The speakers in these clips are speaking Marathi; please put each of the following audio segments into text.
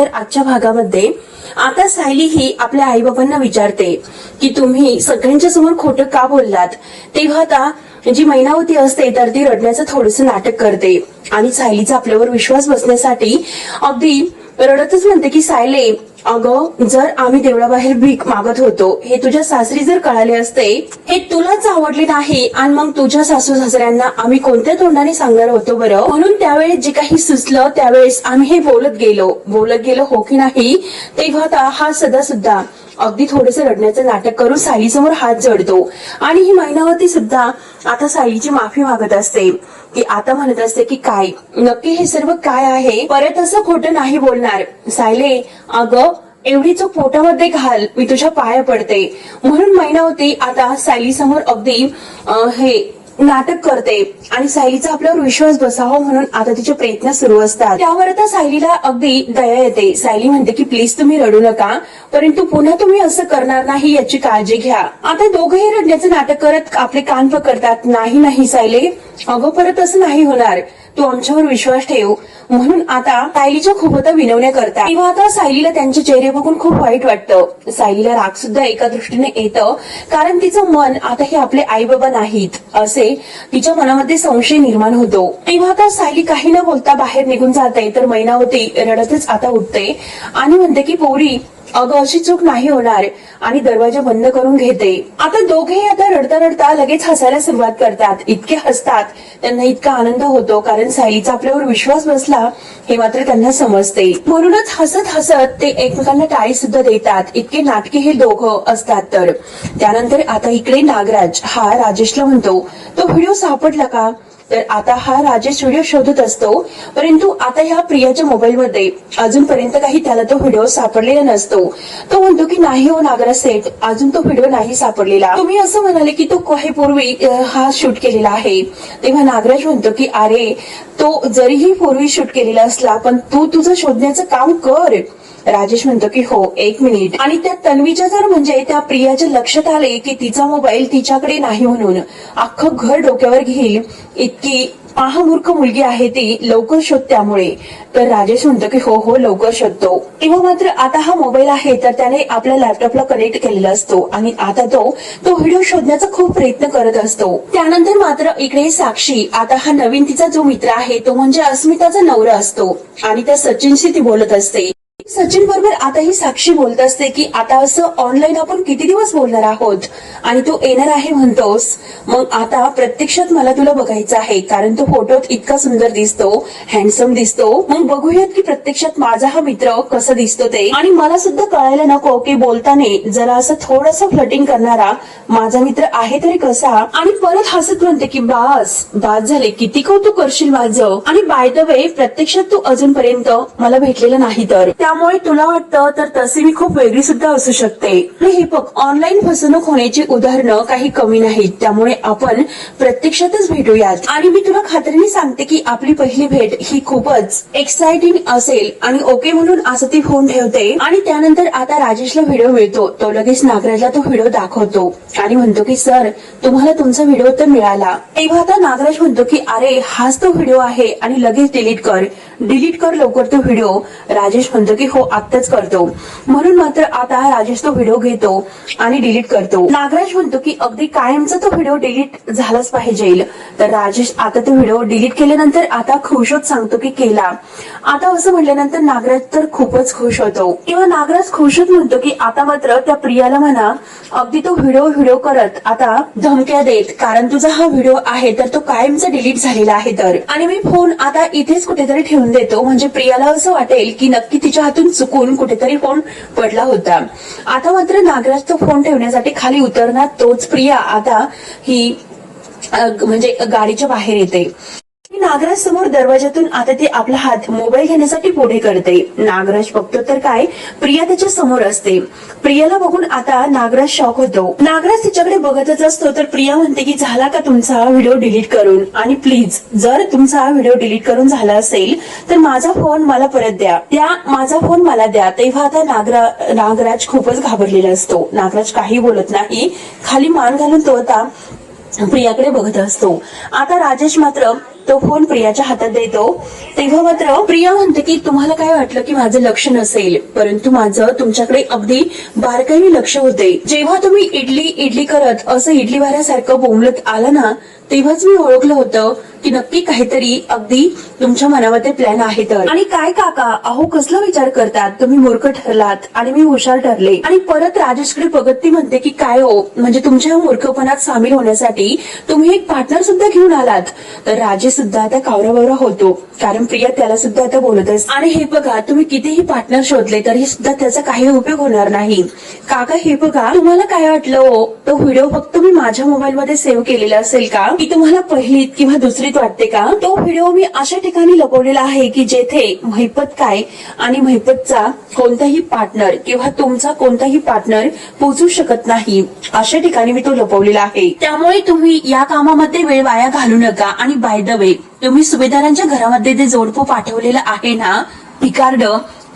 तर आजच्या भागामध्ये आता सायली ही आपल्या आई बाबांना विचारते की तुम्ही सगळ्यांच्या समोर खोटं का बोललात। तेव्हा आता जी मैनावती असते तर ती रडण्याचं थोडंसं नाटक करते आणि सायलीचा आपल्यावर विश्वास बसण्यासाठी अगदी रडतच म्हणते की सायले अगं, जर आम्ही देवळाबाहेर भीक मागत होतो हे तुझ्या सासरी जर कळाले असते, हे तुलाच आवडले नाही आणि मग तुझ्या सासू सासऱ्यांना आम्ही कोणत्या तोंडाने सांगणार होतो बरं। म्हणून त्यावेळेस जे काही सुचलं त्यावेळेस आम्ही हे बोलत गेलो हो की नाही। तेव्हा आता हा सदा सुद्धा अगदी थोडंसं रडण्याचं नाटक करून सायली समोर हात जोडतो आणि ही मैनावती सुद्धा आता सायलीची माफी मागत असते की आता म्हणत असते की काय नक्की हे सर्व काय आहे, परत असं खोटं नाही बोलणार। सायले अगं, एवढी चूक पोटामध्ये घाल, मी तुझ्या पाया पडते। म्हणून मैनावती आता सायली समोर अगदी हे नाटक करते आणि सायलीचा आपल्यावर विश्वास बसावा म्हणून आता तिचे प्रयत्न सुरू असतात। त्यावर आता सायलीला अगदी दया येते। सायली म्हणते की प्लीज तुम्ही रडू नका, परंतु पुन्हा तुम्ही असं करणार नाही याची काळजी घ्या। आता दोघंही रडण्याचं नाटक करत आपले कान पकडतात। नाही सायले, अगं परत असं नाही होणार, तू आमच्यावर विश्वास ठेव। म्हणून आता सायलीच्या खूप आता विनवण्या करतात। तेव्हा आता सायलीला त्यांचे चेहरे बघून खूप वाईट वाटतं। सायलीला राग सुद्धा एका दृष्टीने येतं, कारण तिचं मन आता हे आपले आई बाबा नाहीत असे तिच्या मनामध्ये संशय निर्माण होतो। तेव्हा आता सायली काही न बोलता बाहेर निघून जाते तर मैनावती रडतच आता उठते आणि म्हणते की पोरी अगं, अशी चूक नाही होणार आणि दरवाजा बंद करून घेते। आता दोघेही आता रडता रडता लगेच हसायला सुरुवात करतात। इतके हसतात, त्यांना इतका आनंद होतो कारण सायलीचा आपल्यावर विश्वास बसला हे मात्र त्यांना समजते। म्हणूनच हसत हसत ते एकमेकांना टाळी सुद्धा देतात। इतके नाटके हे दोघं असतात। तर त्यानंतर आता इकडे नागराज हा राजेशला म्हणतो तो व्हिडिओ सापडला का। तर आता हा राजेश व्हिडिओ शोधत असतो, परंतु आता ह्या प्रियाच्या मोबाईलमध्ये अजूनपर्यंत काही त्याला तो व्हिडिओ सापडलेला नसतो। तो म्हणतो की नाही हो नागराज सेठ, अजून तो व्हिडिओ नाही सापडलेला। तुम्ही असं म्हणाले की तो काही पूर्वी हा शूट केलेला आहे। तेव्हा नागराज म्हणतो की अरे, तो जरीही पूर्वी शूट केलेला असला पण तू तुझं शोधण्याचं काम कर। राजेश म्हणतो की हो, एक मिनिट। आणि त्या तन्वीच्या जर म्हणजे त्या प्रियाच्या लक्षात आले की तिचा मोबाईल तिच्याकडे नाही म्हणून अख्खं घर डोक्यावर घेईल इतकी महामूर्ख मुलगी आहे ती, लवकर शोध त्यामुळे। तर राजेश म्हणतो की हो लवकर शोधतो। तेव्हा मात्र आता हा मोबाईल आहे तर त्याने आपल्या लॅपटॉपला कनेक्ट केलेला असतो आणि आता तो व्हिडिओ शोधण्याचा खूप प्रयत्न करत असतो। त्यानंतर मात्र इकडे साक्षी आता हा नवीन तिचा जो मित्र आहे तो म्हणजे अस्मिताचा नवरा असतो आणि त्या सचिनशी ती बोलत असते। सचिन बरोबर आता ही साक्षी बोलत असते की आता असं ऑनलाईन आपण किती दिवस बोलणार आहोत आणि तू येणार आहे म्हणतोस, मग आता प्रत्यक्षात मला तुला बघायचं आहे कारण तो फोटोत इतका सुंदर दिसतो, हँडसम दिसतो। मग बघूयात की प्रत्यक्षात माझा हा मित्र कसं दिसतो ते, आणि मला सुद्धा कळायला नको की बोलताना जरा असं थोडंसं फ्लटिंग करणारा माझा मित्र आहे तरी कसा। आणि परत हसत म्हणते की बास झाले, किती कौतुक करशील माझं, आणि बाय द वे प्रत्यक्षात तू अजूनपर्यंत मला भेटलेलं नाही तर त्यामुळे तुला वाटतं तर तसे मी खूप वेगळी सुद्धा असू शकते। हे बघ, ऑनलाईन फसवणूक होण्याची उदाहरणं काही कमी नाहीत, त्यामुळे आपण प्रत्यक्षातच भेटूयात। आणि मी तुला खात्रीने सांगते की आपली पहिली भेट ही खूपच एक्साइटिंग असेल आणि ओके म्हणून असं ती फोन ठेवते। आणि त्यानंतर आता राजेशला व्हिडिओ मिळतो, तो लगेच नागराजला तो व्हिडिओ दाखवतो आणि म्हणतो की सर, तुम्हाला तुमचा व्हिडिओ तर मिळाला। तेव्हा आता नागराज म्हणतो की अरे, हाच तो व्हिडिओ आहे आणि लगेच डिलीट कर लवकर तो व्हिडिओ। राजेश म्हणतो की हो, आत्ताच करतो। म्हणून मात्र आता राजेश तो व्हिडिओ घेतो आणि डिलीट करतो। नागराज म्हणतो की अगदी कायमचा तो व्हिडिओ डिलीट झालाच पाहिजे। तर राजेश आता तो व्हिडिओ डिलीट केल्यानंतर आता खुश होत सांगतो की केला। आता असं म्हटल्यानंतर नागराज तर खूपच खुश होतो। किंवा नागराज खुश होत म्हणतो की आता मात्र त्या प्रियाला म्हणा अगदी तो व्हिडिओ करत आता धमक्या देत, कारण तुझा हा व्हिडिओ आहे तर तो कायमचा डिलीट झालेला आहे तर, आणि मी फोन आता इथेच कुठेतरी ठेवून देतो म्हणजे प्रियाला असं वाटेल की नक्की तिच्या हातून चुकून कुठेतरी फोन पडला होता। आता मात्र नागराज तो फोन ठेवण्यासाठी खाली उतरणार, तोच प्रिया आता ही म्हणजे गाडीच्या बाहेर येते। नागराज समोर दरवाजातून आता ती आपला हात मोबाईल घेण्यासाठी पुढे करते। नागराज बघतो तर काय, प्रिया त्याच्या समोर असते। प्रियाला बघून आता नागराज शॉक होतो। नागराज तिच्याकडे बघतच असतो तर प्रिया म्हणते की झाला का तुमचा व्हिडिओ डिलीट करून, आणि प्लीज जर तुमचा व्हिडिओ डिलीट करून झाला असेल तर माझा फोन मला परत द्या, माझा फोन मला द्या। तेव्हा आता नागराज खूपच घाबरलेला असतो। नागराज काही बोलत नाही, खाली मान घालून तो आता प्रियाकडे बघत असतो। आता राजेश मात्र तो फोन प्रियाच्या हातात देतो तेव्हा मात्र प्रिया म्हणते की तुम्हाला काय वाटलं की माझं लक्ष नसेल, परंतु माझं तुमच्याकडे अगदी बारकाईने लक्ष होते. जेव्हा तुम्ही इडली करत असं इडली वाऱ्यासारखं बोंबलत आला ना, तेव्हाच मी ओळखलं होतं की नक्की काहीतरी अगदी तुमच्या मनामध्ये प्लॅन आहे. तर आणि काय काका, अहो कसला विचार करतात तुम्ही, मूर्ख ठरलात आणि मी हुशार ठरले. आणि परत राजेशकडे बघत ती म्हणते की काय हो, म्हणजे तुमच्या मूर्खपणात सामील होण्यासाठी तुम्ही एक पार्टनर सुद्धा घेऊन आलात. तर राजेश सुद्धा आता कावराबावरा होतो, कारण प्रिया त्याला सुद्धा आता बोलतच. आणि हे बघा, तुम्ही कितीही पार्टनर शोधले तरी सुद्धा त्याचा काही उपयोग होणार नाही. काका हे बघा, तुम्हाला काय वाटलं हो, तो व्हिडिओ फक्त मी माझ्या मोबाईल मध्ये सेव्ह केलेला असेल का, की तुम्हाला पहिलीत किंवा दुसरीत वाटते का? तो व्हिडिओ मी अशा ठिकाणी लपवलेला आहे की जेथे महिपत काय आणि महिपतचा कोणताही पार्टनर किंवा तुमचा कोणताही पार्टनर पोहोचू शकत नाही, अशा ठिकाणी मी तो लपवलेला आहे. त्यामुळे तुम्ही या कामामध्ये वेळ वाया घालू नका. आणि बाय द वे, तुम्ही सुभेदारांच्या घरामध्ये जे जोडपं पाठवलेलं आहे ना, पिकार्ड,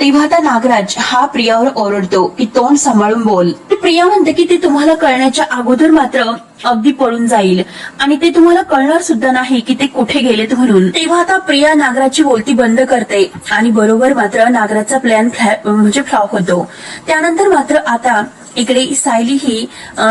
तेव्हा आता नागराज हा प्रियावर ओरडतो की तोंड सांभाळून बोल. प्रिया म्हणते की ते तुम्हाला कळण्याच्या अगोदर मात्र अगदी पळून जाईल आणि ते तुम्हाला कळणार सुद्धा नाही की ते कुठे गेलेत म्हणून. तेव्हा आता प्रिया नागराजची बोलती बंद करते आणि बरोबर मात्र नागराजचा प्लॅन म्हणजे फ्लॉप होतो. त्यानंतर मात्र आता इकडे सायली ही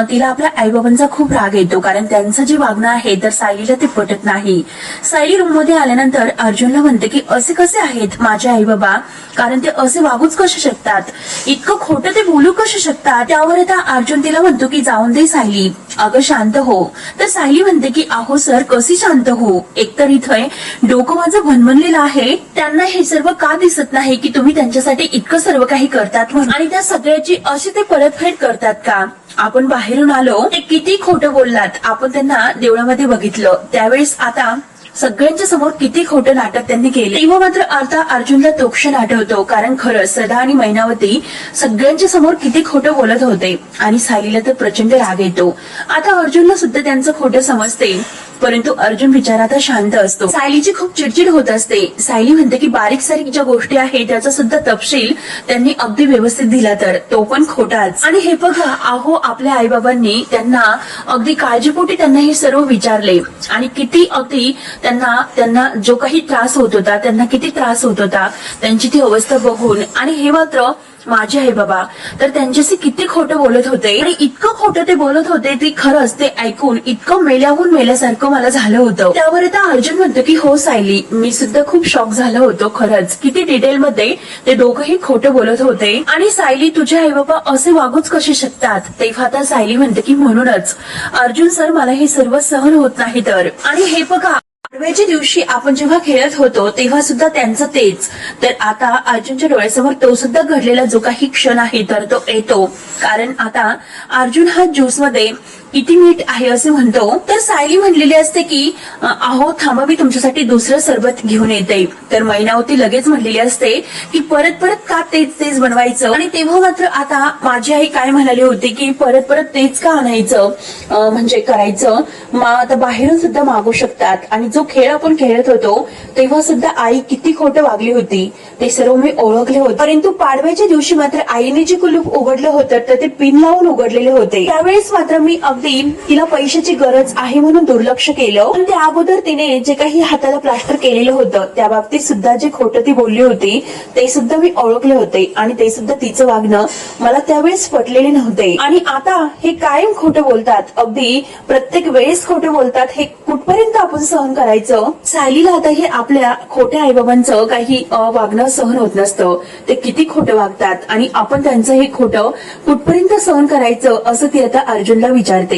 तिला आपल्या आईबाबांचा खूप राग येतो, कारण त्यांचं जे वागणं आहे तर सायलीला ते पटत नाही. सायली रूम मध्ये आल्यानंतर अर्जुनला म्हणते की असे कसे आहेत माझे आई बाबा, कारण ते असे वागूच कसे शकतात, इतकं खोटं ते बोलू कसे शकतात. त्यावर आता अर्जुन तिला म्हणतो की जाऊन दे सायली, अगं शांत हो. तर सायली म्हणते की अहो सर, कशी शांत हो, एकतर इथं डोकं माझं भनभनलेलं आहे, त्यांना हे सर्व का दिसत नाही की तुम्ही त्यांच्यासाठी इतकं सर्व काही करतात म्हणून, आणि त्या सगळ्याची अशी ते परतफेड करतात का. आपण बाहेरून आलो, ते किती खोटं बोललात, आपण त्यांना देवळामध्ये बघितलं त्यावेळेस आता सगळ्यांच्या समोर किती खोटं नाटक त्यांनी केले. तेव्हा मात्र आता अर्जुनला तो क्षण आठवतो, कारण खरंच सदा आणि मैनावती सगळ्यांच्या समोर किती खोटं बोलत होते आणि सायलीला तर प्रचंड राग येतो. आता अर्जुनला सुद्धा त्यांचं खोटं समजते, परंतु अर्जुन बिचारा शांत असतो. सायलीची खूप चिडचिड होत असते. सायली म्हणते की बारीक सारीक ज्या गोष्टी आहेत त्याचा सुद्धा तपशील त्यांनी अगदी व्यवस्थित दिला तर तो पण खोटाच. आणि हे बघा, अहो आपल्या आईबाबांनी त्यांना अगदी काळजीपोटी त्यांना हे सर्व विचारले आणि किती अगदी त्यांना जो काही त्रास होत होता, त्यांना किती त्रास होत होता त्यांची ती अवस्था बघून. आणि हे मात्र माझे आई बाबा तर त्यांच्याशी किती खोटं बोलत होते आणि इतकं खोटं ते बोलत होते ते खरंच ते ऐकून इतकं मेल्याहून मेल्यासारखं मला झालं होतं. त्यावर आता अर्जुन म्हणतो की हो सायली, मी सुद्धा खूप शॉक झालं होतो, खरंच किती डिटेलमध्ये ते दोघंही खोटं बोलत होते. आणि सायली, तुझे आई बाबा असे वागूच कसे शकतात. तेव्हा आता सायली म्हणते की म्हणूनच अर्जुन सर, मला हे सर्व सहन होत नाही. तर आणि हे बघा, पाडव्याच्या दिवशी आपण जेव्हा खेळत होतो तेव्हा सुद्धा त्यांचं तेच. तर आता अर्जुनच्या डोळ्यासमोर तो सुद्धा घडलेला जो काही क्षण आहे तर तो येतो, कारण आता अर्जुन हा ज्यूस मध्ये किती मीठ आहे असे म्हणतो. तर सायली म्हणलेली असते की अहो थांबा, मी तुमच्यासाठी दुसरं सरबत घेऊन येते. तर मैनावती लगेच म्हणलेली असते की परत परत का तेच बनवायचं. आणि तेव्हा मात्र आता माझी आई काय म्हणाली होती की परत परत तेच का आणायचं, म्हणजे करायचं, आता बाहेरून सुद्धा मागू शकतात. आणि जो खेळ आपण खेळत होतो तेव्हा सुद्धा आई किती खोटं वागली होती ते सर्व मी ओळखले होते. परंतु पाडव्याच्या दिवशी मात्र आईने जे कुलूप उघडलं होतं तर ते पिन लावून उघडलेले होते. त्यावेळेस मात्र मी अगदी तिला पैशाची गरज आहे म्हणून दुर्लक्ष केलं. पण त्या अगोदर तिने जे काही हाताला प्लास्टर केलेलं होतं त्या बाबतीत सुद्धा जे खोटं ती बोलली होती ते सुद्धा मी ओळखले होते आणि ते सुद्धा तिचं वागणं मला त्यावेळेस पटलेले नव्हते. आणि आता हे कायम खोटं बोलतात, अगदी प्रत्येक वेळेस खोटं बोलतात, हे कुठपर्यंत आपण सहन करायचं. सायलीला आता हे आपल्या खोट्या आईबाबांचं काही वागणं सहन होत नसतं, ते किती खोटं वागतात आणि आपण त्यांचं हे खोटं कुठपर्यंत सहन करायचं असं ती आता अर्जुनला विचारते.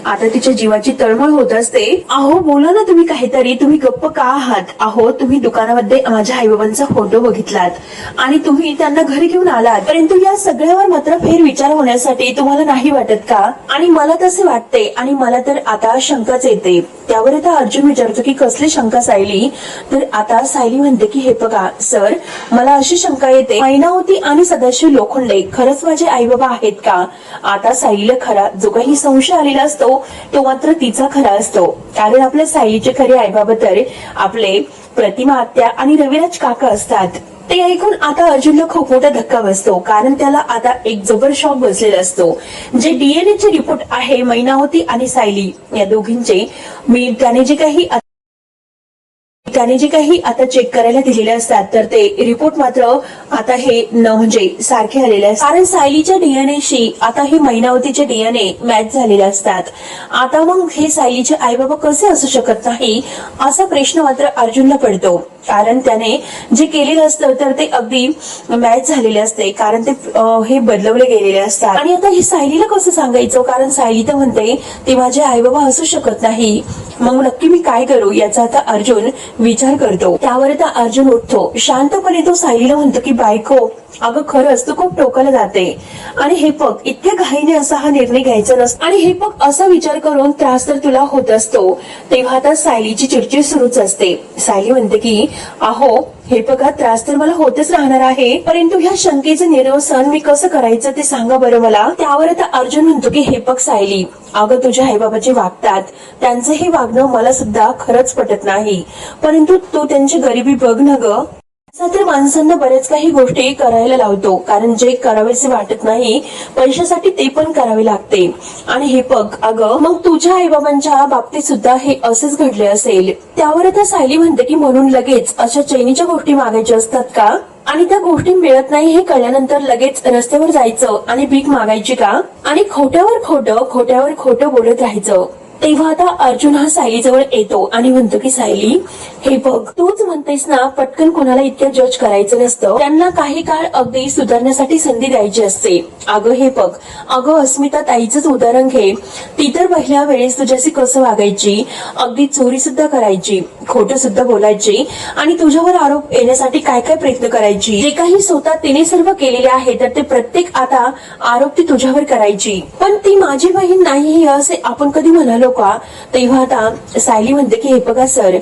आता तिच्या जीवाची तळमळ होत असते. अहो बोला ना तुम्ही काहीतरी, तुम्ही गप्प का आहात. अहो तुम्ही दुकानामध्ये माझ्या आईबाबांचा फोटो बघितलात आणि तुम्ही त्यांना घरी घेऊन आलात, परंतु या सगळ्यावर मात्र फेर विचार होण्यासाठी तुम्हाला नाही वाटत का. आणि मला तसे वाटते आणि मला तर आता शंकाच येते. त्यावर आता अर्जुन विचारतो की कसली शंका सायली. तर आता सायली म्हणते की हे बघा सर, मला अशी शंका येते मैनावती आणि सदाशिव लोखंडे खरंच माझे आई बाबा आहेत का. आता सायलीला खरा जो काही संशय आलेला असतो तो मात्र तिचा खरा असतो, कारण आपल्या सायलीचे खरे आई बाबा तर आपले प्रतिमा आत्या आणि रविराज काका असतात. ते ऐकून आता अर्जुनला खूप मोठा धक्का बसतो, कारण त्याला आता एक जबर शॉक बसलेला असतो. जे डीएनए चे रिपोर्ट आहे मैनावती आणि सायली या दोघींचे, त्याने जे काही त्याने जे काही आता चेक करायला दिलेले असतात तर ते रिपोर्ट मात्र आता हे न म्हणजे सारखे आलेले असतात, कारण सायलीच्या डीएनएशी आता हे मैनावतीचे डीएनए मॅच झालेले असतात. आता मग हे सायलीचे आई बाबा कसे असू शकत नाही असा प्रश्न मात्र अर्जुनला पडतो, कारण त्याने जे केलेलं असतं तर ते अगदी मॅच झालेले असते, कारण ते हे बदलवले गेलेले असतात. आणि आता हे सायलीला कसं सांगायचं, कारण सायली तर म्हणते ते माझे आई बाबा असू शकत नाही. मग नक्की मी काय करू याचा आता अर्जुन विचार करतो. त्यावर आता अर्जुन उठतो. शांतपणे तो सायलीला म्हणतो की बायको, अगं खरंच तू खूप टोकाला जाते आणि हे बघ इतक्या घाईने असा हा निर्णय घ्यायचा नसतो, आणि हे बघ असा विचार करून त्रास तर तुला होत असतो. तेव्हा आता सायलीची चिडचिड सुरूच असते. सायली म्हणते की अहो हे बघा त्रास तर मला होतच राहणार आहे, परंतु ह्या शंकेचं निरसन मी कसं करायचं ते सांगा बरं मला. त्यावर आता अर्जुन म्हणतो की हे बघ सायली, अगं तुझ्या आई बाबा जे वागतात त्यांचं हे वागणं मला सुद्धा खरंच पटत नाही, परंतु तू त्यांची गरिबी बघ ना ग. तर माणसांना बरेच काही गोष्टी करायला लावतो, कारण जे करावेसे वाटत नाही पैशासाठी ते पण करावे लागते. आणि हे बघ अगं मग तुझ्या आईबाबांच्या बाबतीत सुद्धा हे असेच घडले असेल. त्यावर आता सायली म्हणते की म्हणून लगेच अशा चैनीच्या गोष्टी मागायच्या असतात का, आणि त्या गोष्टी मिळत नाही हे कळल्यानंतर लगेच रस्त्यावर जायचं आणि भीक मागायची का, आणि खोट्यावर खोटं बोलत राहायचं. तेव्हा आता अर्जुन हा सायलीजवळ येतो आणि म्हणतो की सायली हे बघ तूच म्हणतेस ना पटकन कोणाला इतकं जज करायचं नसतं, त्यांना काही काळ अगदी सुधारण्यासाठी संधी द्यायची असते. अगं हे बघ, अगं अस्मिता ताईचंच उदाहरण घे, ती तर पहिल्या वेळेस तुझ्याशी कसं वागायची, अगदी चोरी सुद्धा करायची, खोटं सुद्धा बोलायची आणि तुझ्यावर आरोप येण्यासाठी काय काय प्रयत्न करायची. जे काही स्वतः तिने सर्व केलेले आहे तर ते प्रत्येक आता आरोप ती तुझ्यावर करायची, पण ती माझी बहीण नाही असे आपण कधी म्हणालो का. तेव्हा आता सायली म्हणते की हे बघा सर,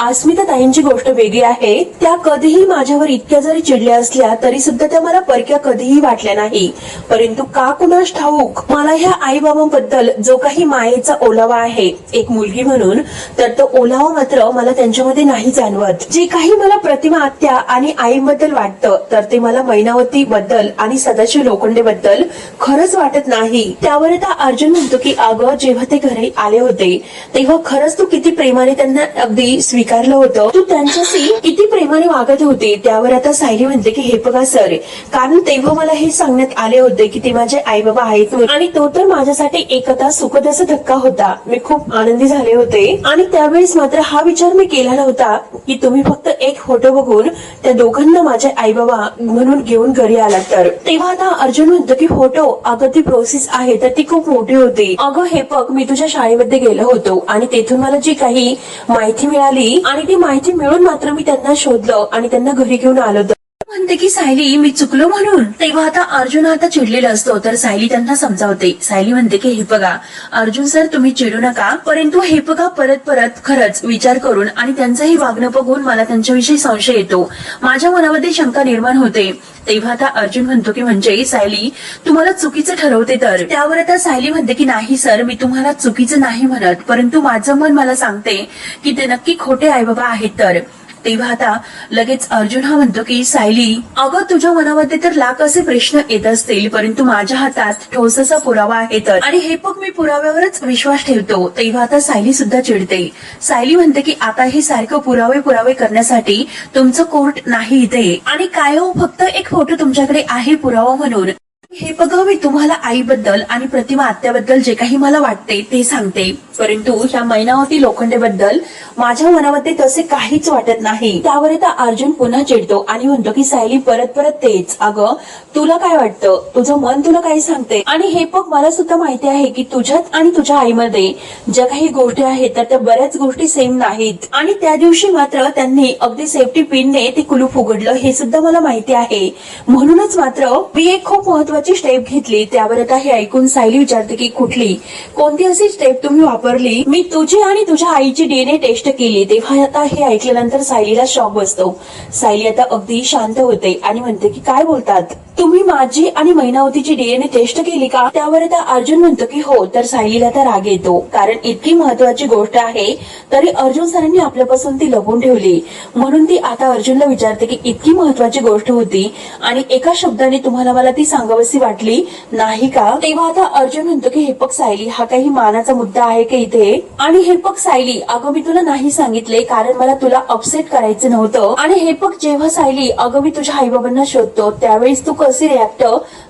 अस्मिता ताईंची गोष्ट वेगळी आहे, त्या कधीही माझ्यावर इतक्या जरी चिडल्या असल्या तरी सुद्धा त्या मला परक्या कधीही वाटल्या नाही, परंतु का कुणास ठाऊक मला ह्या आई बाबांबद्दल जो काही मायेचा ओलावा आहे एक मुलगी म्हणून, तर तो ओलावा मात्र मला त्यांच्यामध्ये नाही जाणवत. जे काही मला प्रतिमा आत्या आणि आईबद्दल वाटतं तर ते मला मैनावती बद्दल आणि सदाशिव लोखंडे बद्दल खरंच वाटत नाही. त्यावर आता अर्जुन म्हणतो की अगं जेव्हा ते घरी आले होते तेव्हा खरंच तू किती प्रेमाने त्यांना अगदी स्वीकारलं होतं, तू त्यांच्याशी किती प्रेमाने वागत होते. त्यावर आता सायली म्हणते की हे बघा सर, कारण तेव्हा मला हे सांगण्यात आले होते की ते माझे आई बाबा आहेत आणि तो तर माझ्यासाठी एक आता सुखद असा धक्का होता. मी खूप आनंदी झाले होते आणि त्यावेळेस मात्र हा विचार मी केला नव्हता की तुम्ही फक्त एक फोटो बघून त्या दोघांना माझे आई बाबा म्हणून घेऊन घरी आलात तर. तेव्हा आता अर्जुन म्हणतो की फोटो, अगं ती प्रोसेस आहे तर ती खूप मोठी होती. अगं हे बघ मी तुझ्या शाळेमध्ये गेलो होतो आणि तेथून मला जी काही माहिती मिळाली आणि ती माहिती मिळून मात्र मी त्यांना शोधलं आणि त्यांना घरी घेऊन आलो. म्हणते की सायली मी चुकलो म्हणून. तेव्हा आता अर्जुन आता चिडलेला असतो तर सायली त्यांना समजावते. सायली म्हणते की हे बघा अर्जुन सर तुम्ही चिडू नका, परंतु हे बघा परत खरंच विचार करून आणि त्यांचं हे वागणं बघून मला त्यांच्याविषयी संशय येतो, माझ्या मनामध्ये शंका निर्माण होते. तेव्हा आता अर्जुन म्हणतो की म्हणजे सायली तुम्हाला चुकीचं ठरवते तर. त्यावर आता सायली म्हणते की नाही सर मी तुम्हाला चुकीचं नाही म्हणत, परंतु माझं मन मला सांगते की ते नक्की खोटे आई बाबा आहेत तर. तेव्हा आता लगेच अर्जुन हा म्हणतो की सायली अगं तुझ्या मनामध्ये तर लाख असे प्रश्न येत असतील, परंतु माझ्या हातात ठोस असा पुरावा आहे तर, आणि हे बघ मी पुराव्यावरच विश्वास ठेवतो. तेव्हा आता सायली सुद्धा चिडते. सायली म्हणते की आता हे सारखं पुरावे करण्यासाठी तुमचं कोर्ट नाही इथे, आणि काय हो फक्त एक फोटो तुमच्याकडे आहे पुरावा म्हणून. हे बघा मी तुम्हाला आईबद्दल आणि प्रतिमा आत्याबद्दल जे काही मला वाटते ते सांगते, परंतु ह्या मैनावती लोखंडेबद्दल माझ्या मनामध्ये तसे काहीच वाटत नाही. त्यावर आता अर्जुन पुन्हा चिडतो आणि म्हणतो की सायली परत तेच, अगं तुला काय वाटतं, तुझं मन तुला काय सांगते, आणि हे बघ मला सुद्धा माहिती आहे की तुझ्यात आणि तुझ्या आईमध्ये ज्या काही गोष्टी आहेत तर त्या बऱ्याच गोष्टी सेम नाहीत, आणि त्या दिवशी मात्र त्यांनी अगदी सेफ्टी पिनने ते कुलूप उघडलं हे सुद्धा मला माहिती आहे. म्हणूनच मात्र मी एक खूप महत्वाची स्टेप घेतली. त्यावर आता हे ऐकून सायली विचारते की कोणती अशी स्टेप तुम्ही वापरली. मी तुझी आणि तुझ्या आईची डीएनए टेस्ट केली. तेव्हा आता हे ऐकल्यानंतर सायलीला शॉक बसतो. सायली आता अगदी शांत होते आणि म्हणते की काय बोलतात. तुम्ही माझी आणि मैनावतीची डीएनए टेस्ट केली का? त्यावर आता अर्जुन म्हणतो की हो. तर सायलीला तर राग येतो, कारण इतकी महत्वाची गोष्ट आहे तरी अर्जुन सरांनी आपल्यापासून ती लपवून ठेवली. म्हणून ती आता अर्जुनला विचारते की इतकी महत्वाची गोष्ट होती आणि एका शब्दाने तुम्हाला मला ती सांगावीशी वाटली नाही का? तेव्हा आता अर्जुन म्हणतो की हे बघ सायली, हा काही मानाचा मुद्दा आहे का इथे? आणि हे बघ सायली, अगं मी तुला नाही सांगितले कारण मला तुला अपसेट करायचं नव्हतं. आणि हे बघ जेव्हा सायली, अगं मी तुझ्या आई बाबांना शोधतो त्यावेळेस तू कशी रिॲक्ट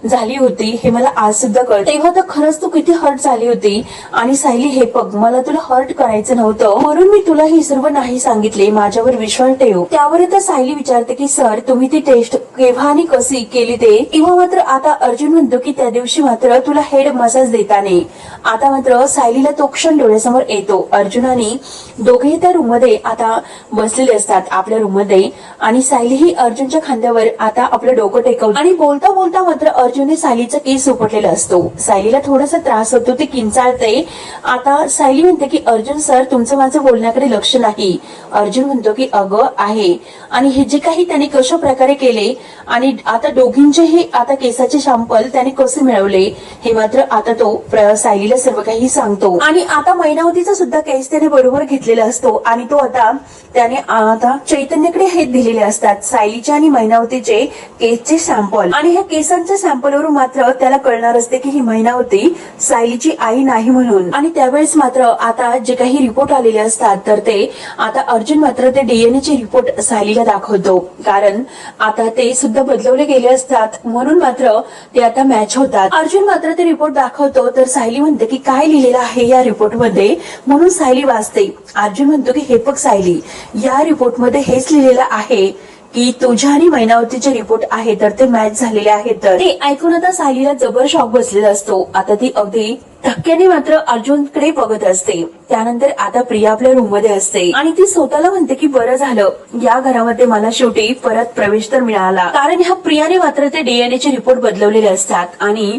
झाली होती हे मला आज सुद्धा कळतं. तेव्हा तर खरंच तू किती हर्ट झाली होती. आणि सायली हे बघ, मला तुला हर्ट करायचं नव्हतं म्हणून मी तुला हे सर्व नाही सांगितले, माझ्यावर विश्वास ठेव. त्यावर तर सायली विचारते की सर तुम्ही ती टेस्ट केव्हा आणि कशी केली ते? किंवा मात्र आता अर्जुन म्हणतो की त्या दिवशी मात्र तुला हेड मसाज देताना. आता मात्र सायलीला तो क्षण डोळ्यासमोर येतो. अर्जुन आणि दोघेही त्या रूम मध्ये आता बसलेले असतात आपल्या रूम मध्ये आणि सायली ही अर्जुनच्या खांद्यावर आता आपलं डोकं टेकवते आणि बोलता बोलता मात्र अर्जुनने सायलीचा केस उपटलेला असतो. सायलीला थोडासा त्रास होतो, ती किंचाळते. आता सायली म्हणते की अर्जुन सर तुमचं माझं बोलण्याकडे लक्ष नाही. अर्जुन म्हणतो की अगं आहे. आणि हे जे काही त्याने कशा प्रकारे केले आणि आता दोघींचेही आता केसाचे सॅम्पल त्याने कसे मिळवले हे मात्र आता तो सायलीला सर्व काही सांगतो. आणि आता मैनावतीचा सुद्धा केस त्याने बरोबर घेतलेला असतो आणि तो आता त्याने आता चैतन्यकडे हे दिलेले असतात सायलीच्या आणि मैनावतीचे केसचे सॅम्पल. आणि ह्या केसांच्या सॅम्पलवरून मात्र त्याला कळणार असते की ही मैनावती सायलीची आई नाही म्हणून. आणि त्यावेळेस मात्र आता जे काही रिपोर्ट आलेले असतात तर ते आता अर्जुन मात्र ते डीएनएचे रिपोर्ट सायलीला दाखवतो, कारण आता ते सुद्धा बदलवले गेले असतात म्हणून मात्र ते आता मॅच होतात. अर्जुन मात्र ते रिपोर्ट दाखवतो तर सायली म्हणते की काय लिहिलेलं आहे या रिपोर्ट मध्ये? म्हणून सायली वाचते. अर्जुन म्हणतो की हे बघ सायली, या रिपोर्ट मध्ये हेच लिहिलेलं आहे की तुझ्या आणि मैनावतीचे रिपोर्ट आहे तर ते मॅच झालेले आहेत. तर ते ऐकून आता सायलीला जबर शॉक बसलेला असतो. आता ती अगदी धक्क्याने मात्र अर्जुनकडे बघत असते. त्यानंतर आता प्रिया आपल्या रूम मध्ये असते आणि ती स्वतःला म्हणते की बरं झालं या घरामध्ये मला शेवटी परत प्रवेश तर मिळाला, कारण ह्या प्रियाने मात्र ते डीएनएचे रिपोर्ट बदलवलेले असतात आणि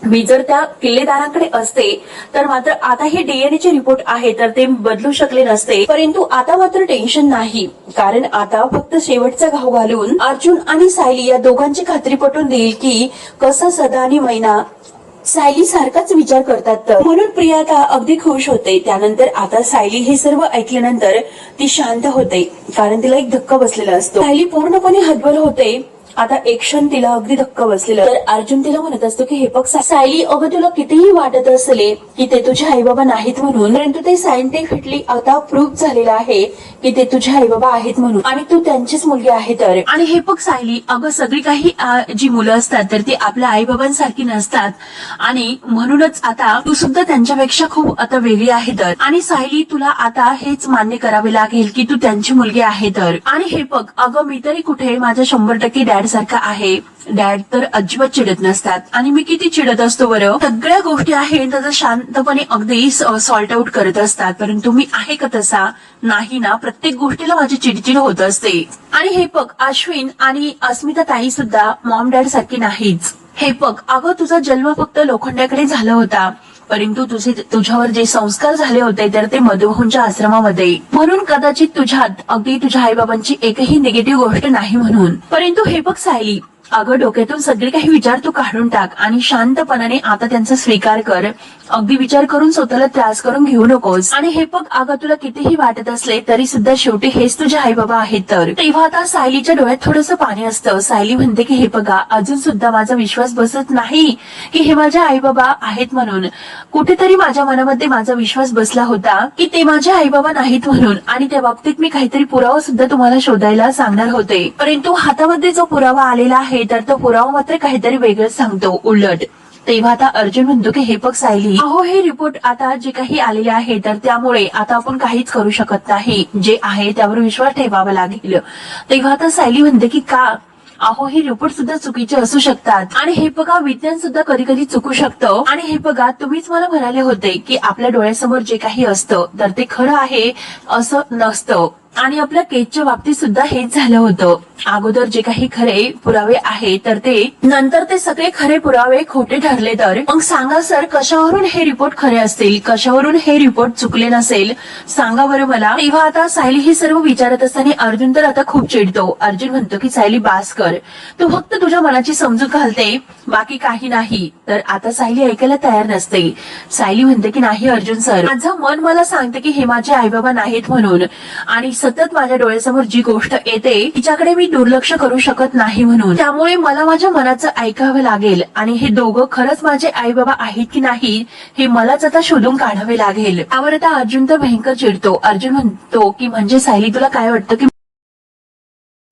मी जर त्या किल्लेदारांकडे असते तर मात्र आता हे डीएनएचे रिपोर्ट आहे तर ते बदलू शकले नसते. परंतु आता मात्र टेन्शन नाही, कारण आता फक्त शेवटचा घाव घालून अर्जुन आणि सायली या दोघांची खात्री पटवून देईल की कसा सदा आणि मैना सायली सारखाच विचार करतात. तर म्हणून प्रिया आता अगदी खुश होते. त्यानंतर आता सायली हे सर्व ऐकल्यानंतर ती शांत होते, कारण तिला एक धक्का बसलेला असतो. सायली पूर्णपणे हतबल होते. आता एक क्षण तिला अगदी धक्का बसलेला. तर अर्जुन तिला म्हणत असतो की हे बघ सायली, अगं तुला कितीही वाटत असले की ते तुझे आई बाबा नाहीत म्हणून, परंतु ते सायंटिफिकली आता प्रूव्ह झालेलं आहे की ते तुझे आई बाबा आहेत म्हणून आणि तू त्यांचीच मुलगी आहे. तर आणि हे बघ सायली, अगं सगळी काही जी मुलं असतात तर ती आपल्या आई बाबांसारखी नसतात आणि म्हणूनच आता तू सुद्धा त्यांच्यापेक्षा खूप आता वेगळी आहे. तर आणि सायली तुला आता हेच मान्य करावे लागेल की तू त्यांची मुलगी आहे. तर आणि हे बघ, अगं मी तरी कुठे माझ्या 100% डॅड सारखा आहे. डॅड तर अजिबात चिडत नसतात आणि मी किती चिडत असतो बरं. सगळ्या गोष्टी आहेत त्याचा शांतपणे अगदी सॉल्ट आउट करत असतात, परंतु मी आहे का तसा? नाही ना, प्रत्येक गोष्टीला माझी चिडचिड होत असते. आणि हे बघ अश्विन आणि अस्मिता ताई सुद्धा मॉम डॅड सारखी नाहीच. हे बघ, अगं तुझा जन्म फक्त लोखंडाकडे झाला होता, परंतु तुझ्यावर जे संस्कार झाले होते तर ते मधुभाऊंच्या आश्रमामध्ये, म्हणून कदाचित तुझ्यात अगदी तुझ्या आईबाबांची एकही निगेटिव्ह गोष्ट नाही म्हणून. परंतु हे बघ सायली, अगं डोक्यातून सगळे काही विचार तू काढून टाक आणि शांतपणाने आता त्यांचा स्वीकार कर. अगदी विचार करून स्वतःला त्रास करून घेऊ नकोस. आणि हे बघ, अगं तुला कितीही वाटत असले तरी सुद्धा शेवटी हेच तुझे आई बाबा आहेत. तर तेव्हा आता सायलीच्या डोळ्यात थोडंसं पाणी असतं. सायली म्हणते की हे बघा, अजून सुद्धा माझा विश्वास बसत नाही की हे माझे आई बाबा आहेत म्हणून. कुठेतरी माझ्या मनामध्ये माझा विश्वास बसला होता की ते माझे आई बाबा नाहीत म्हणून, आणि त्या बाबतीत मी काहीतरी पुरावा सुद्धा तुम्हाला शोधायला सांगणार होते. परंतु हातामध्ये जो पुरावा आलेला आहे तर तो पुरावा मात्र काहीतरी वेगळंच सांगतो उलट. तेव्हा आता अर्जुन म्हणतो की हे बघ सायली, अहो हे रिपोर्ट आता जे काही आलेले आहे तर त्यामुळे आता आपण काहीच करू शकत नाही. जे आहे त्यावर विश्वास ठेवावा लागेल. तेव्हा आता सायली म्हणते की का? अहो हे रिपोर्ट सुद्धा चुकीचे असू शकतात आणि हे बघा विज्ञान सुद्धा कधी कधी चुकू शकतं. आणि हे बघा तुम्हीच मला म्हणाले होते की आपल्या डोळ्यासमोर जे काही असतं तर ते खरं आहे असं नसतं. आणि आपल्या केसच्या बाबतीत सुद्धा हेच झालं होतं. अगोदर जे काही खरे पुरावे आहेत तर ते नंतर ते सगळे खरे पुरावे खोटे ठरले. तर मग सांगा सर, कशावरून हे रिपोर्ट खरे असतील, कशावरून हे रिपोर्ट चुकले नसेल, सांगा बरं मला. तेव्हा आता सायली हे सर्व विचारत असताना अर्जुन तर आता खूप चिडतो. अर्जुन म्हणतो की सायली बास कर, तू फक्त तुझ्या मनाची समजूत घालते, बाकी काही नाही. तर आता सायली ऐकायला तयार नसते. सायली म्हणते की नाही अर्जुन सर, माझं मन मला सांगते की हे माझे आई बाबा नाहीत म्हणून, आणि सतत माझ्या डोळ्यासमोर जी गोष्ट येते तिच्याकडे मी दुर्लक्ष करू शकत नाही म्हणून, त्यामुळे मला माझ्या मनाचं ऐकावं लागेल आणि हे दोघं खरंच माझे आई बाबा आहेत की नाही हे मलाच आता शोधून काढावे लागेल. त्यावर आता अर्जुन तर भयंकर चिडतो. अर्जुन म्हणतो की म्हणजे सायली तुला काय वाटतं की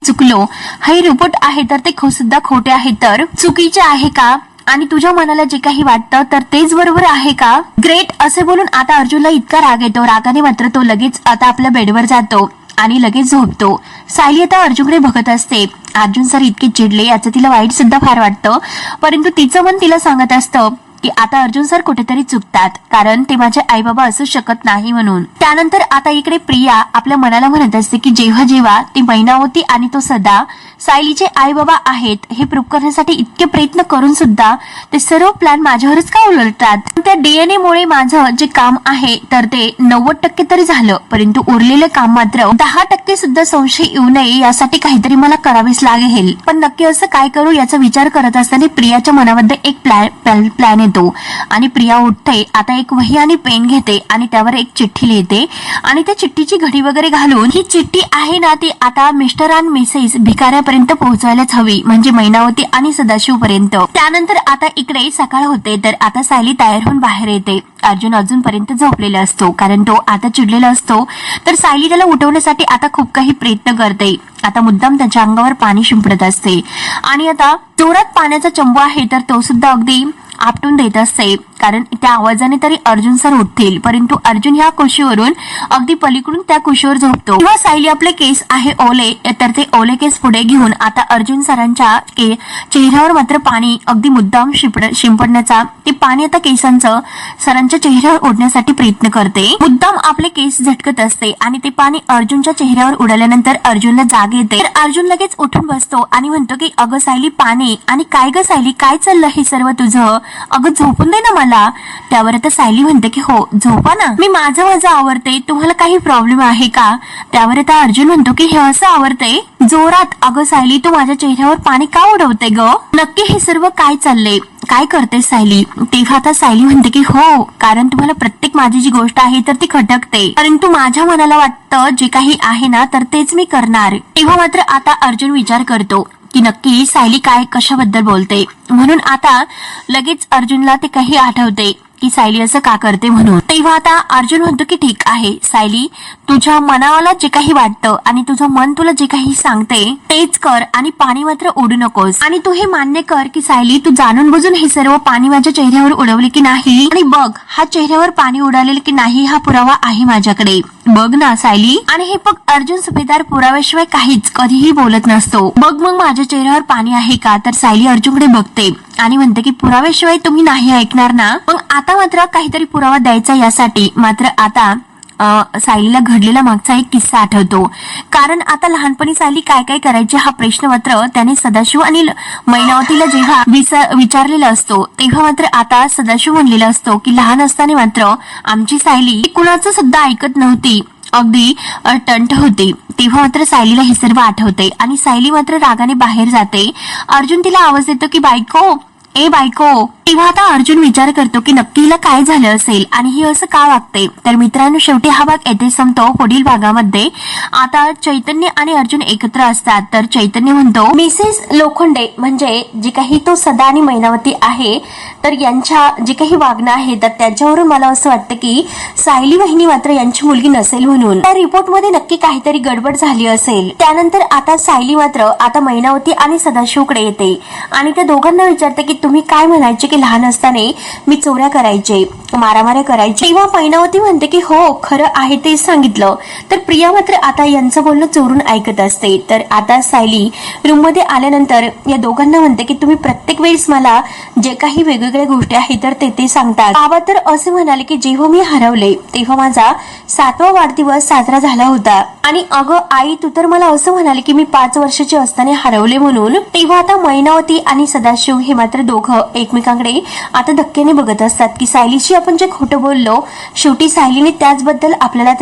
चुकलो, हे रिपोर्ट आहे तर ते सुद्धा खोटे आहे तर चुकीचे आहे का? आणि तुझ्या मनाला जे काही वाटतं तर तेच बरोबर आहे का? ग्रेट असे बोलून आता अर्जुनला इतका राग येतो. रागाने मात्र तो लगेच आता आपल्या बेडवर जातो आणि लगेच झोपतो. सायली आता अर्जुनकडे बघत असते. अर्जुन सर इतके चिडले याचं तिला वाईट सुद्धा फार वाटतं, परंतु तिचं मन तिला सांगत असतं की आता अर्जुन सर कुठेतरी चुकतात, कारण ते माझे आई बाबा असू शकत नाही म्हणून. त्यानंतर आता इकडे प्रिया आपल्या मनाला म्हणत असते की जेव्हा जेव्हा ती मैनावती आणि तो सदा सायलीचे आई बाबा आहेत हे प्रूव्ह करण्यासाठी इतके प्रयत्न करून सुद्धा ते सर्व प्लॅन माझ्यावरच का उलटतात? त्या डीएनए मुळे माझं जे काम आहे तर ते 90% तरी झालं, परंतु उरलेले काम मात्र 10% सुद्धा संशय येऊ नये यासाठी काहीतरी मला करावेच लागेल. पण नक्की असं काय करू याचा विचार करत असताना प्रियाच्या मनामध्ये एक प्लॅन येतो आणि प्रिया उठते. आता एक वही आणि पेन घेते आणि त्यावर एक चिठ्ठी लिहिते आणि त्या चिठ्ठीची घडी वगैरे घालून ही चिठ्ठी आहे ना ती आता मिस्टर आणि मिसेस भिकाऱ्यापर्यंत पोहोचवायलाच हवी, म्हणजे मैनावती आणि सदाशिव पर्यंत. त्यानंतर आता इकडे सकाळ होते तर आता सायली तयार होऊन बाहेर येते. अर्जुन अजूनपर्यंत झोपलेला असतो, कारण तो आता चिडलेला असतो. तर सायली त्याला उठवण्यासाठी आता खूप काही प्रयत्न करते. आता मुद्दाम त्याच्या अंगावर पाणी शिंपडत असते आणि आता जोरात पाण्याचा चंबू आहे तर तो सुद्धा अगदी आपटून देत असते, कारण त्या आवाजाने तरी अर्जुन सर उठतील. परंतु अर्जुन ह्या कुशीवरून अगदी पलीकडून त्या कुशीवर झोपतो. किंवा सायली आपले केस आहे ओले तर ते ओले केस पुढे घेऊन आता अर्जुन सरांच्या चेहऱ्यावर मात्र पाणी अगदी मुद्दाम शिंपडण्याचा ते पाणी आता केसांचं सरांच्या चेहऱ्यावर ओढण्यासाठी प्रयत्न करते. मुद्दाम आपले केस झटकत असते आणि ते पाणी अर्जुनच्या चेहऱ्यावर उडाल्यानंतर अर्जुनला जाग येते. तर अर्जुन लगेच उठून बसतो आणि म्हणतो की अगं सायली पाणी, आणि काय ग सायली काय चाललं हे सर्व तुझं? अगं झोपून दे ना मला. त्यावर आता सायली म्हणते की हो झोपा ना, मी माझं आवरते, तुम्हाला काही प्रॉब्लेम आहे का? त्यावर आता अर्जुन म्हणतो की हे असं आवरते जोरात. अगं सायली तू माझ्या चेहऱ्यावर पाणी का उडवते ग? नक्की हे सर्व काय चाललंय, काय करते सायली? तेव्हा आता सायली म्हणते की हो, कारण तुम्हाला प्रत्येक माझी जी गोष्ट आहे तर ती खटकते, परंतु माझ्या मनाला वाटतं जे काही आहे ना तर तेच मी करणार. तेव्हा मात्र आता अर्जुन विचार करतो की नक्की सायली काय कशाबद्दल बोलते, म्हणून आता लगेच अर्जुनला ते काही आठवते की सायली असं का करते म्हणून. तेव्हा आता अर्जुन म्हणतो की ठीक आहे सायली, तुझ्या मनाला जे काही वाटतं आणि तुझं मन तुला जे काही सांगते तेच कर आणि पाणी मात्र उडू नकोस. आणि तू हे मान्य कर की सायली तू जाणून बुजून हे सर्व पाणी माझ्या चेहऱ्यावर उडवले की नाही, आणि बघ हा चेहऱ्यावर पाणी उडालेले की नाही हा पुरावा आहे माझ्याकडे, बघ ना सायली. आणि हे बघ अर्जुन सुभेदार पुराव्याशिवाय काहीच कधीही बोलत नसतो, बघ मग माझ्या चेहऱ्यावर पाणी आहे का? तर सायली अर्जुनकडे बघते आणि म्हणते की पुराव्याशिवाय तुम्ही नाही ऐकणार ना? मग आता मात्र काहीतरी पुरावा द्यायचा यासाठी मात्र आता सायलीला घडलेला मागचा एक किस्सा आठवतो. कारण आता लहानपणी सायली काय काय करायची हा प्रश्न मात्र त्याने सदाशिव आणि मैनावतीला जेव्हा विचारलेला असतो तेव्हा मात्र आता सदाशिव म्हणलेला असतो की लहान असताना मात्र आमची सायली कुणाचं सुद्धा ऐकत नव्हती, अगदी टंट होती. तेव्हा मात्र सायलीला हे सर्व आठवते आणि सायली मात्र रागाने बाहेर जाते. अर्जुन तिला आवाज देतो की बायको, ए बायको. तेव्हा आता अर्जुन विचार करतो की नक्की हिला काय झालं असेल आणि ही असं का वागते. तर मित्रांनो शेवटी हा भाग येथे संपतो. पुढील भागामध्ये आता चैतन्य आणि अर्जुन एकत्र असतात. तर चैतन्य म्हणतो मिसेस लोखंडे म्हणजे जे काही तो सदा आणि मैनावती आहे तर यांच्या जे काही वागणं आहे तर त्याच्यावरून मला असं वाटतं की सायली वहिनी मात्र यांची मुलगी नसेल म्हणून त्या रिपोर्टमध्ये नक्की काहीतरी गडबड झाली असेल. त्यानंतर आता सायली मात्र आता मैनावती आणि सदाशिवकडे येते आणि त्या दोघांना विचारते की तुम्ही काय म्हणायचे की लहान असताना मी चोऱ्या करायचे, मारामाऱ्या करायची, तेव्हा मैनावती म्हणते की हो खरं आहे तेच सांगितलं. तर प्रिया मात्र आता यांचं बोलणं चोरून ऐकत असते. तर आता सायली रूम मध्ये आल्यानंतर या दोघांना म्हणते की तुम्ही प्रत्येक वेळेस मला जे काही वेगवेगळ्या गोष्टी आहेत तर ते सांगतात. बाबा तर असे म्हणाले की जेव्हा मी हरवले तेव्हा माझा 7वा वाढदिवस साजरा झाला होता. आणि अगं आई, तू तर मला असं म्हणाले की मी 5 वर्षाची असताना हरवले म्हणून. तेव्हा आता मैनावती आणि सदाशिव हे मात्र दोघं एकमेकांकडे आता धक्क्याने बघत असतात की सायलीशी आपण जे खोटं बोललो शेवटी सायलीने त्याचबद्दल आपल्याला